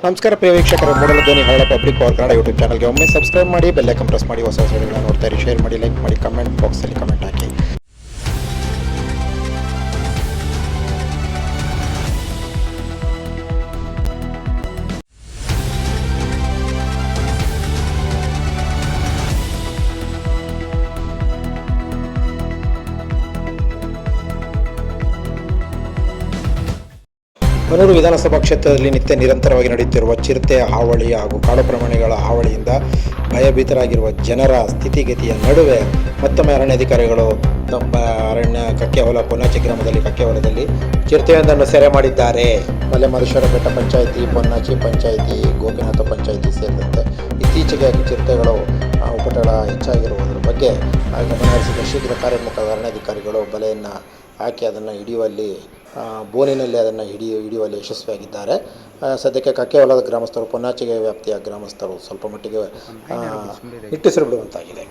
ನಮಸ್ಕಾರ ಪ್ರಿಯ ವೀಕ್ಷಕರೇ, ಮೂಡಲ ಧ್ವನಿ ಹಳ್ಳ ಪಬ್ಲಿಕ್ ಪವರ್ ಕನ್ನಡ ಯೂಟ್ಯೂಬ್ ಚಾನಲ್ಗೆ ಒಮ್ಮೆ ಸಬ್ಸ್ಕ್ರೈಬ್ ಮಾಡಿ, ಬೆಲ್ ಐಕಾನ್ ಪ್ರೆಸ್ ಮಾಡಿ, ಹೊಸ ವಿಡಿಯೋಗಳನ್ನು ನೋಡ್ತಾ ಇರಿ. ಶೇರ್ ಮಾಡಿ, ಲೈಕ್ ಮಾಡಿ, ಕಮೆಂಟ್ ಬಾಕ್ಸಲ್ಲಿ ಕಮೆಂಟ್ ಹಾಕಿ. ಬನ್ನೂರು ವಿಧಾನಸಭಾ ಕ್ಷೇತ್ರದಲ್ಲಿ ನಿರಂತರವಾಗಿ ನಡೆಯುತ್ತಿರುವ ಚಿರತೆ ಹಾವಳಿ ಹಾಗೂ ಕಾಡು ಪ್ರಾಣಿಗಳ ಹಾವಳಿಯಿಂದ ಭಯಭೀತರಾಗಿರುವ ಜನರ ಸ್ಥಿತಿಗತಿಯ ನಡುವೆ ಮತ್ತೊಮ್ಮೆ ಅರಣ್ಯಾಧಿಕಾರಿಗಳು ತಮ್ಮ ಅರಣ್ಯ ಕಕ್ಕೆಹೊಲ ಪೊನ್ನಾಚಿ ಗ್ರಾಮದಲ್ಲಿ ಕಕ್ಕೆಹೊಲದಲ್ಲಿ ಚಿರತೆಯೊಂದನ್ನು ಸೆರೆ ಮಾಡಿದ್ದಾರೆ. ಮಲೆಮಹದೇಶ್ವರ ಬೆಟ್ಟ ಪಂಚಾಯಿತಿ, ಪೊನ್ನಾಚಿ ಪಂಚಾಯಿತಿ, ಗೋಪಿನಾಥ ಪಂಚಾಯಿತಿ ಸೇರಿದಂತೆ ಇತ್ತೀಚೆಗೆ ಚಿರತೆಗಳು ಉಪಟಳ ಹೆಚ್ಚಾಗಿರುವುದರ ಬಗ್ಗೆ ಗಮನಹರಿಸಿದ ಶೀಘ್ರ ಕಾರ್ಯೋನ್ಮುಖ ಅರಣ್ಯಾಧಿಕಾರಿಗಳು ಬಲೆಯನ್ನು ಹಾಕಿ ಅದನ್ನು ಹಿಡಿಯುವಲ್ಲಿ ಬೋನಿನಲ್ಲಿ ಅದನ್ನು ಹಿಡಿಯುವಲ್ಲಿ ಯಶಸ್ವಿಯಾಗಿದ್ದಾರೆ. ಸದ್ಯಕ್ಕೆ ಕಕ್ಕೆಹೊಲದ ಗ್ರಾಮಸ್ಥರು, ಪೊನ್ನಾಚಿಗೆ ವ್ಯಾಪ್ತಿಯ ಗ್ರಾಮಸ್ಥರು ಸ್ವಲ್ಪ ಮಟ್ಟಿಗೆ ನಿಟ್ಟುಸಿರು ಬಿಡುವಂತಾಗಿದೆ.